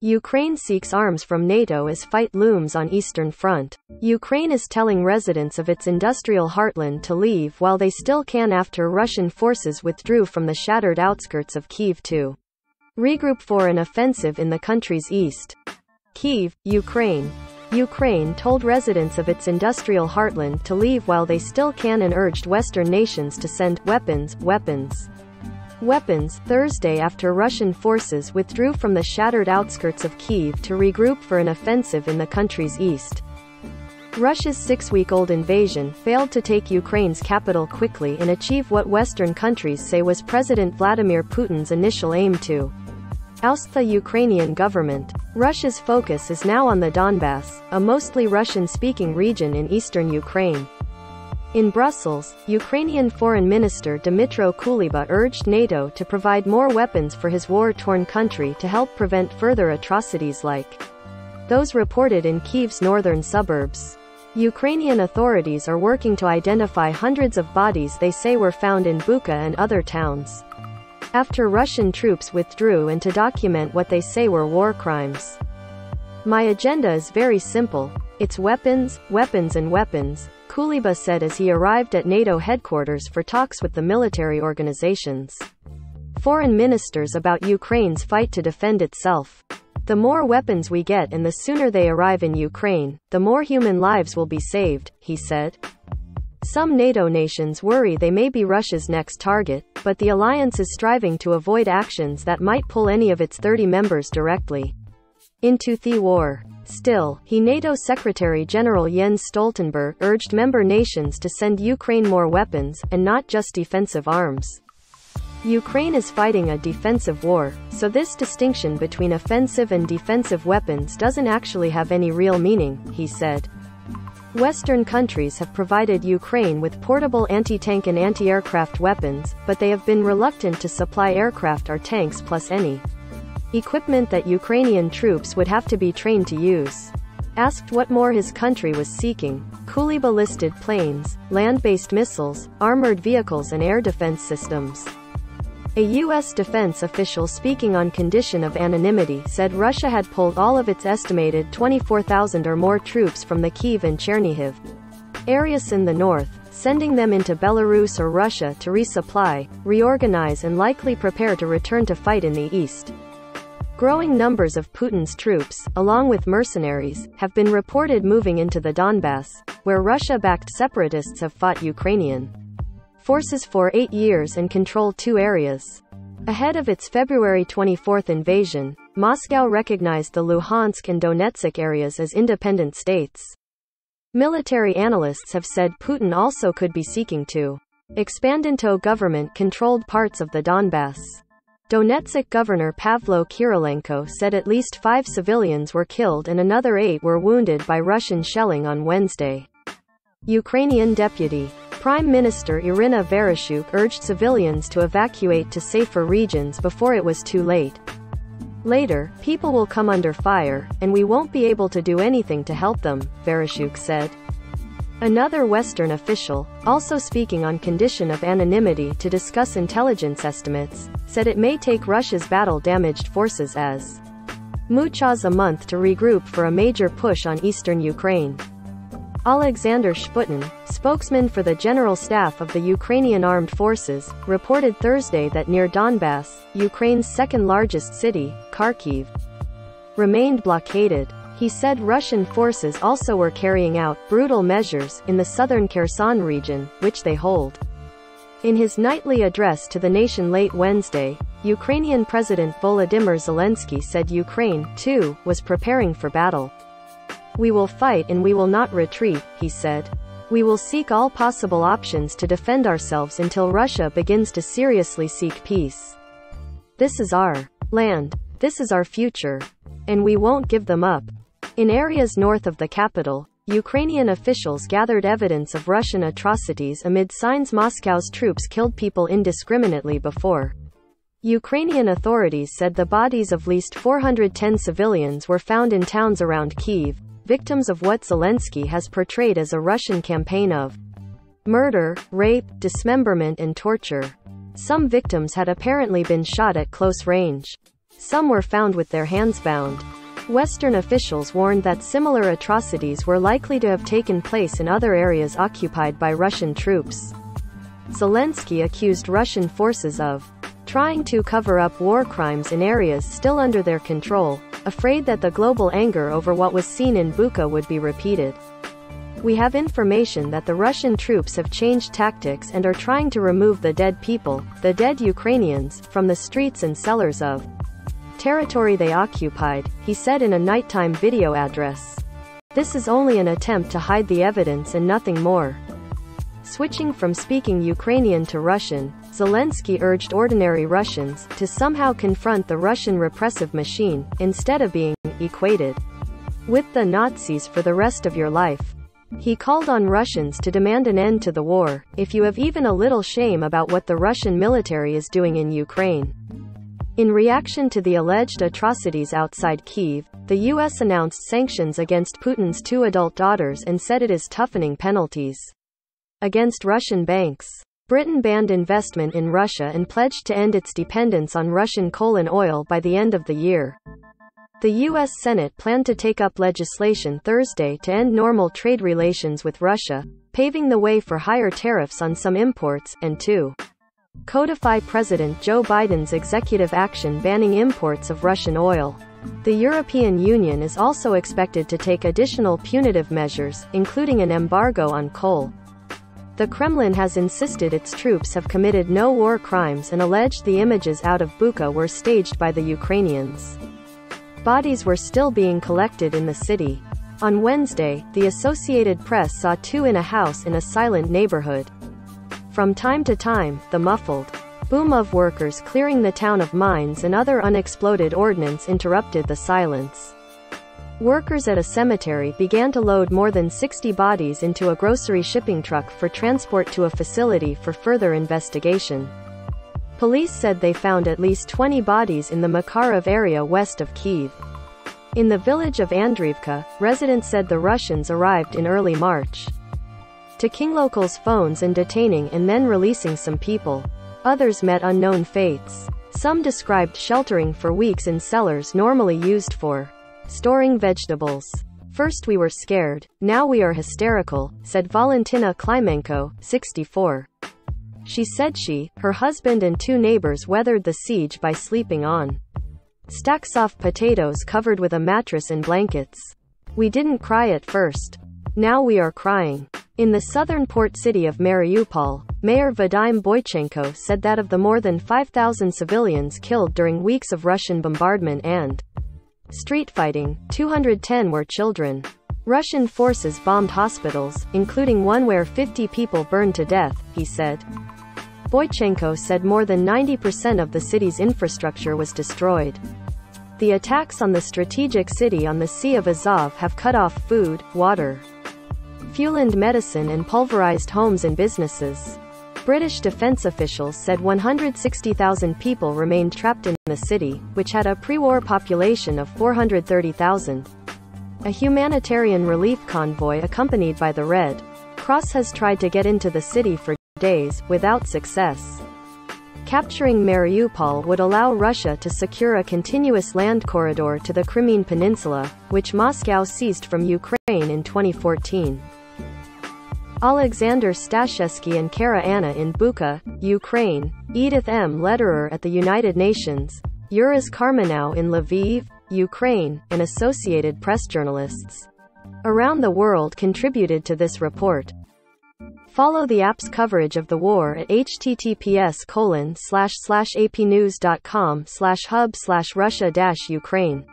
Ukraine seeks arms from NATO as fight looms on Eastern Front. Ukraine is telling residents of its industrial heartland to leave while they still can after Russian forces withdrew from the shattered outskirts of Kyiv to regroup for an offensive in the country's east. Kyiv, Ukraine. Ukraine told residents of its industrial heartland to leave while they still can and urged Western nations to send weapons Thursday after Russian forces withdrew from the shattered outskirts of Kyiv to regroup for an offensive in the country's east. Russia's 6-week-old invasion failed to take Ukraine's capital quickly and achieve what Western countries say was President Vladimir Putin's initial aim to oust the Ukrainian government. Russia's focus is now on the Donbass, a mostly Russian-speaking region in eastern Ukraine. In Brussels, Ukrainian Foreign Minister Dmytro Kuleba urged NATO to provide more weapons for his war-torn country to help prevent further atrocities like those reported in Kyiv's northern suburbs. Ukrainian authorities are working to identify hundreds of bodies they say were found in Bucha and other towns after Russian troops withdrew and to document what they say were war crimes. My agenda is very simple. It's weapons, weapons and weapons, Kuleba said as he arrived at NATO headquarters for talks with the military organizations' foreign ministers about Ukraine's fight to defend itself. The more weapons we get and the sooner they arrive in Ukraine, the more human lives will be saved, he said. Some NATO nations worry they may be Russia's next target, but the alliance is striving to avoid actions that might pull any of its 30 members directly into the war. Still, NATO Secretary General Jens Stoltenberg urged member nations to send Ukraine more weapons, and not just defensive arms. Ukraine is fighting a defensive war, so this distinction between offensive and defensive weapons doesn't actually have any real meaning, he said. Western countries have provided Ukraine with portable anti-tank and anti-aircraft weapons, but they have been reluctant to supply aircraft or tanks plus any equipment that Ukrainian troops would have to be trained to use. Asked what more his country was seeking, Kuleba listed planes, land-based missiles, armored vehicles and air defense systems. A U.S. defense official speaking on condition of anonymity said Russia had pulled all of its estimated 24,000 or more troops from the Kyiv and Chernihiv areas in the north, sending them into Belarus or Russia to resupply, reorganize and likely prepare to return to fight in the east. Growing numbers of Putin's troops, along with mercenaries, have been reported moving into the Donbass, where Russia-backed separatists have fought Ukrainian forces for 8 years and control 2 areas. Ahead of its February 24 invasion, Moscow recognized the Luhansk and Donetsk areas as independent states. Military analysts have said Putin also could be seeking to expand into government-controlled parts of the Donbass. Donetsk Governor Pavlo Kirilenko said at least 5 civilians were killed and another 8 were wounded by Russian shelling on Wednesday. Ukrainian Deputy Prime Minister Irina Vereshchuk urged civilians to evacuate to safer regions before it was too late. Later, people will come under fire, and we won't be able to do anything to help them, Vereshchuk said. Another Western official, also speaking on condition of anonymity to discuss intelligence estimates, said it may take Russia's battle-damaged forces as much as a month to regroup for a major push on eastern Ukraine. Alexander Shputin, spokesman for the General Staff of the Ukrainian Armed Forces, reported Thursday that near Donbass, Ukraine's second-largest city, Kharkiv, remained blockaded. He said Russian forces also were carrying out brutal measures in the southern Kherson region, which they hold. In his nightly address to the nation late Wednesday, Ukrainian President Volodymyr Zelensky said Ukraine, too, was preparing for battle. We will fight and we will not retreat, he said. We will seek all possible options to defend ourselves until Russia begins to seriously seek peace. This is our land. This is our future. And we won't give them up. In areas north of the capital, Ukrainian officials gathered evidence of Russian atrocities amid signs Moscow's troops killed people indiscriminately before. Ukrainian authorities said the bodies of at least 410 civilians were found in towns around Kyiv, victims of what Zelensky has portrayed as a Russian campaign of murder, rape, dismemberment and torture. Some victims had apparently been shot at close range. Some were found with their hands bound. Western officials warned that similar atrocities were likely to have taken place in other areas occupied by Russian troops. Zelensky accused Russian forces of trying to cover up war crimes in areas still under their control, afraid that the global anger over what was seen in Bucha would be repeated. We have information that the Russian troops have changed tactics and are trying to remove the dead people, the dead Ukrainians, from the streets and cellars of territory they occupied, he said in a nighttime video address. This is only an attempt to hide the evidence and nothing more. Switching from speaking Ukrainian to Russian, Zelensky urged ordinary Russians to somehow confront the Russian repressive machine, instead of being equated with the Nazis for the rest of your life. He called on Russians to demand an end to the war, if you have even a little shame about what the Russian military is doing in Ukraine. In reaction to the alleged atrocities outside Kyiv, the U.S. announced sanctions against Putin's 2 adult daughters and said it is toughening penalties against Russian banks. Britain banned investment in Russia and pledged to end its dependence on Russian coal and oil by the end of the year. The U.S. Senate planned to take up legislation Thursday to end normal trade relations with Russia, paving the way for higher tariffs on some imports, and to codify President Joe Biden's executive action banning imports of Russian oil. The European Union is also expected to take additional punitive measures, including an embargo on coal. The Kremlin has insisted its troops have committed no war crimes and alleged the images out of Bucha were staged by the Ukrainians. Bodies were still being collected in the city. On Wednesday, the Associated Press saw 2 in a house in a silent neighborhood. From time to time, the muffled boom of workers clearing the town of mines and other unexploded ordnance interrupted the silence. Workers at a cemetery began to load more than 60 bodies into a grocery shipping truck for transport to a facility for further investigation. Police said they found at least 20 bodies in the Makarov area west of Kyiv. In the village of Andriivka, residents said the Russians arrived in early March, taking locals' phones and detaining and then releasing some people. Others met unknown fates. Some described sheltering for weeks in cellars normally used for storing vegetables. First we were scared, now we are hysterical, said Valentina Klimenko, 64. She said her husband and 2 neighbors weathered the siege by sleeping on stacks of potatoes covered with a mattress and blankets. We didn't cry at first. Now we are crying. In the southern port city of Mariupol, Mayor Vadim Boychenko said that of the more than 5,000 civilians killed during weeks of Russian bombardment and street fighting, 210 were children. Russian forces bombed hospitals, including one where 50 people burned to death, he said. Boychenko said more than 90% of the city's infrastructure was destroyed. The attacks on the strategic city on the Sea of Azov have cut off food, water, fuel and medicine and pulverized homes and businesses. British defense officials said 160,000 people remained trapped in the city, which had a pre-war population of 430,000. A humanitarian relief convoy accompanied by the Red Cross has tried to get into the city for days, without success. Capturing Mariupol would allow Russia to secure a continuous land corridor to the Crimean Peninsula, which Moscow seized from Ukraine in 2014. Alexander Stashevsky and Kara Anna in Bucha, Ukraine, Edith M. Lederer at the United Nations, Uras Karmanow in Lviv, Ukraine, and Associated Press journalists around the world contributed to this report. Follow the app's coverage of the war at https://apnews.com/hub/Russia-Ukraine.